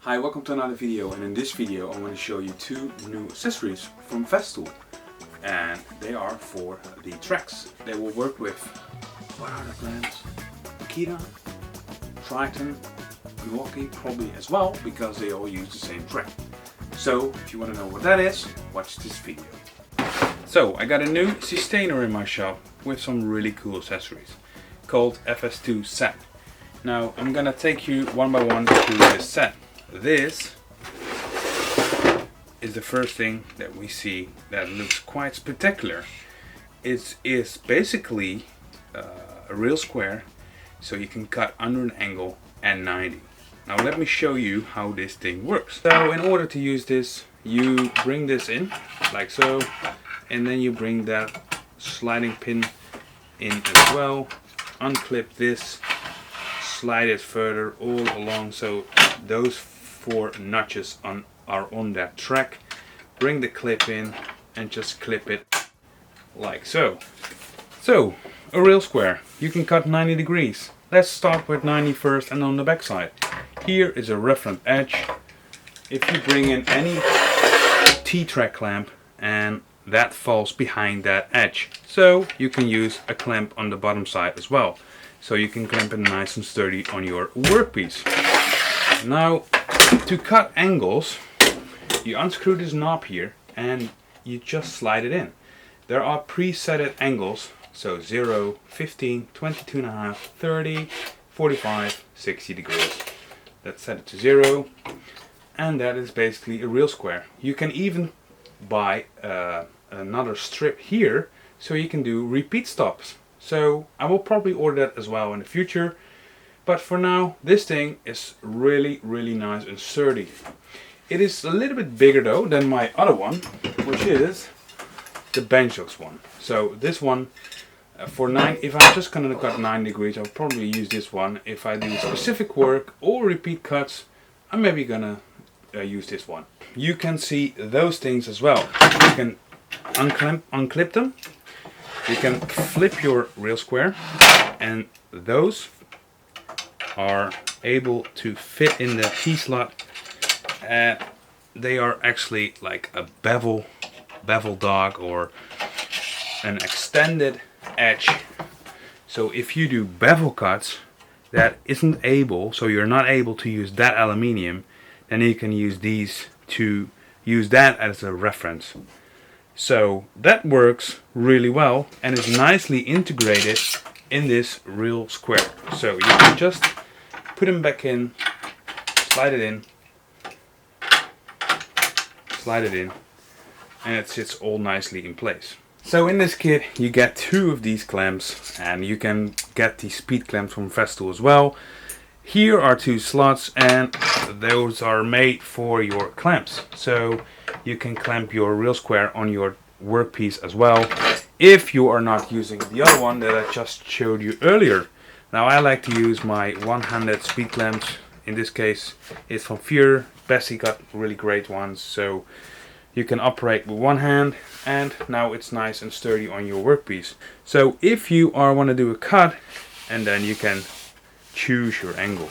Hi, welcome to another video, and in this video I'm going to show you two new accessories from Festool, and they are for the tracks. They will work with, what are the brands? Akita, Triton, Woodworking probably as well, because they all use the same track. So if you want to know what that is, watch this video. So I got a new sustainer in my shop with some really cool accessories called FS2 set. Now I'm gonna take you one by one through this set. This is the first thing that we see that looks quite spectacular. It is basically a real square, so you can cut under an angle and 90. Now let me show you how this thing works. So in order to use this, you bring this in like so, and then you bring that sliding pin in as well, unclip this, slide it further all along so those 4 notches are on that track. Bring the clip in and just clip it like so. So a real square, you can cut 90 degrees. Let's start with 90 first, and on the back side here is a reference edge. If you bring in any T-track clamp, and that falls behind that edge, so you can use a clamp on the bottom side as well, so you can clamp it nice and sturdy on your workpiece. Now to cut angles, you unscrew this knob here and you just slide it in. There are preset angles, so 0, 15, 22.5, 30, 45, 60 degrees. Let's set it to 0, and that is basically a real square. You can even buy another strip here, so you can do repeat stops. So I will probably order that as well in the future, but for now this thing is really nice and sturdy. It is a little bit bigger though than my other one, which is the benchhooks one. So this one for 9, if I'm just gonna cut 9 degrees, I'll probably use this one. If I do specific work or repeat cuts, I'm maybe gonna use this one. You can see those things as well. You can unclip them. You can flip your real square, and those are able to fit in the T-slot, and they are actually like a bevel dog or an extended edge. So if you do bevel cuts that isn't able, so you're not able to use that aluminium, then you can use these to use that as a reference. So that works really well and is nicely integrated in this real square. So you can just put them back in, slide it in, and it sits all nicely in place. So in this kit you get 2 of these clamps, and you can get the speed clamps from Festool as well. Here are 2 slots, and those are made for your clamps, so you can clamp your real square on your workpiece as well, if you are not using the other one that I just showed you earlier. Now I like to use my one-handed speed clamps. In this case it's from Fear. Bessie got really great ones, so you can operate with one hand, and now it's nice and sturdy on your workpiece. So if you want to do a cut, and then you can choose your angle.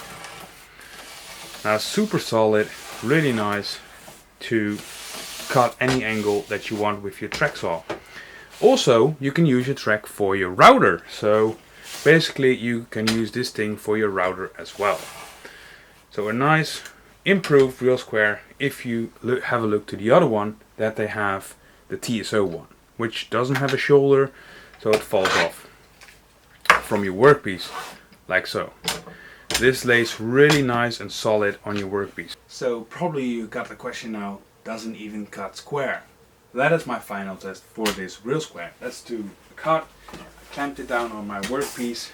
Now super solid, really nice to cut any angle that you want with your track saw. Also you can use your track for your router, so basically you can use this thing for your router as well. So a nice improved real square. If you have a look to the other one that they have, the TSO one, which doesn't have a shoulder, so it falls off from your workpiece like so. This lays really nice and solid on your workpiece. So probably you got the question now, doesn't even cut square. That is my final test for this real square. Let's do a cut. I clamped it down on my workpiece,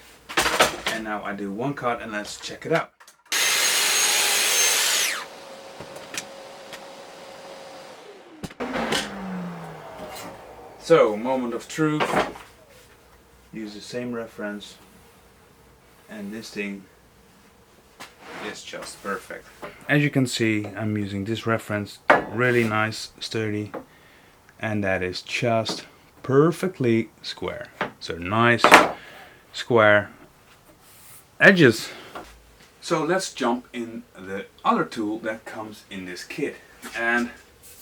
and now I do one cut, and let's check it out. So, moment of truth. Use the same reference, and this thing is just perfect. As you can see, I'm using this reference, really nice, sturdy, and that is just perfectly square. So nice square edges. So let's jump in the other tool that comes in this kit, and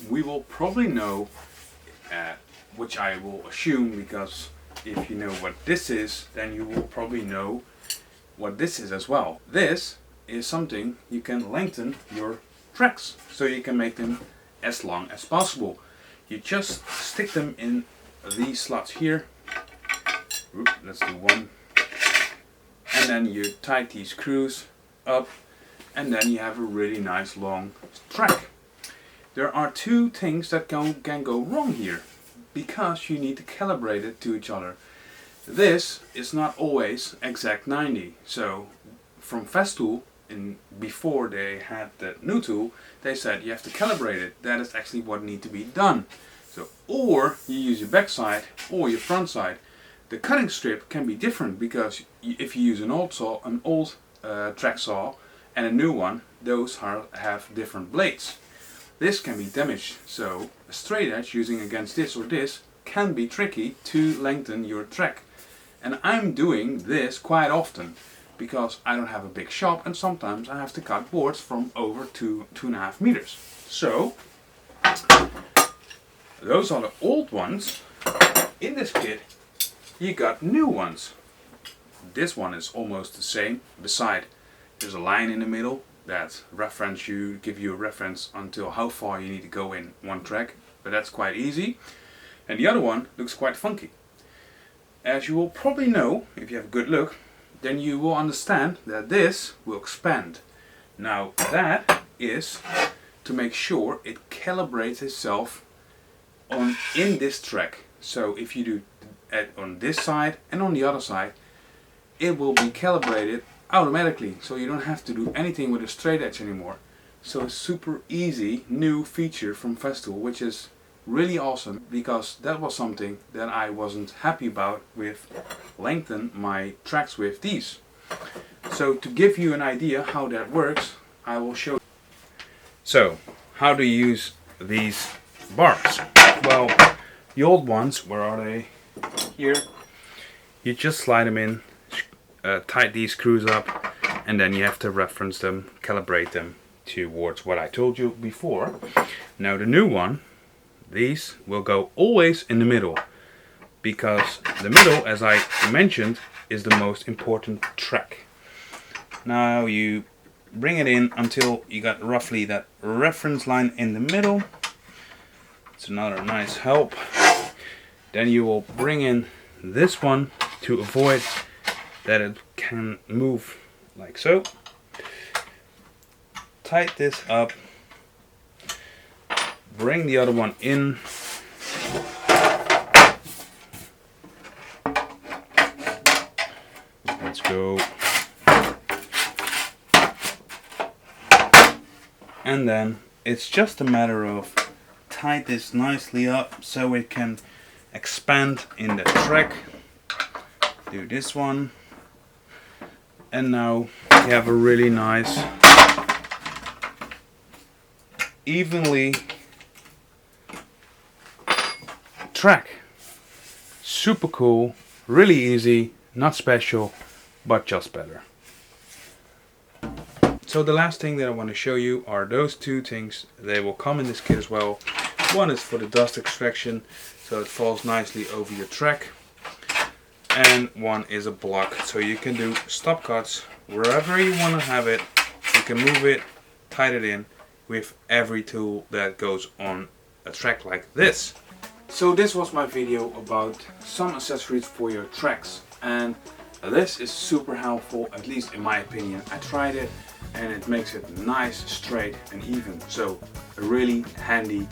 we will probably know, which I will assume, because if you know what this is, then you will probably know what this is as well. This is something you can lengthen your tracks, so you can make them as long as possible. You just stick them in these slots here. Let's do one. And then you tight these screws up, and then you have a really nice long track. There are two things that can go wrong here, because you need to calibrate it to each other. This is not always exact 90. So from Festool, before they had the new tool, they said you have to calibrate it. That is actually what needs to be done. So, or you use your back side or your front side. The cutting strip can be different, because if you use an old track saw and a new one, those have different blades. This can be damaged, so a straight edge using against this or this can be tricky to lengthen your track. And I'm doing this quite often, because I don't have a big shop, and sometimes I have to cut boards from over 2.5 meters. So those are the old ones. In this kit you got new ones. This one is almost the same, beside there's a line in the middle that give you a reference until how far you need to go in one track, but that's quite easy. And the other one looks quite funky. As you will probably know, if you have a good look, then you will understand that this will expand. Now that is to make sure it calibrates itself in this track. So if you do it on this side and on the other side, it will be calibrated automatically, so you don't have to do anything with a straight edge anymore. So a super easy new feature from Festool, which is really awesome, because that was something that I wasn't happy about with lengthen my tracks with these. So to give you an idea how that works, I will show you. So how to use these bars? Well, the old ones, where are they? Here. You just slide them in, tight these screws up, and then you have to reference them, calibrate them towards what I told you before. Now the new one, these will go always in the middle, because the middle, as I mentioned, is the most important track. Now you bring it in until you got roughly that reference line in the middle. It's another nice help. Then you will bring in this one to avoid that it can move like so. Tight this up. Bring the other one in. Let's go. And then it's just a matter of tie this nicely up so it can expand in the track. Do this one. And now you have a really nice, evenly track. Super cool, really easy, not special, but just better. So the last thing that I want to show you are those two things. They will come in this kit as well. One is for the dust extraction, so it falls nicely over your track. And one is a block, so you can do stop cuts wherever you want to have it. You can move it, tight it in with every tool that goes on a track like this. So this was my video about some accessories for your tracks, and this is super helpful, at least in my opinion. I tried it and it makes it nice, straight and even. So a really handy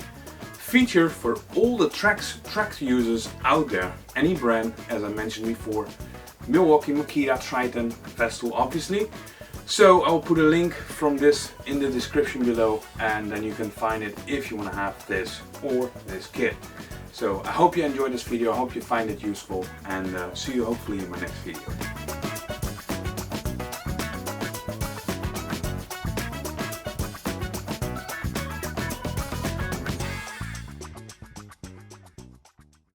feature for all the track users out there. Any brand, as I mentioned before, Milwaukee, Makita, Triton, Festool obviously. So I will put a link from this in the description below, and then you can find it if you want to have this or this kit. So I hope you enjoyed this video, I hope you find it useful, and see you hopefully in my next video.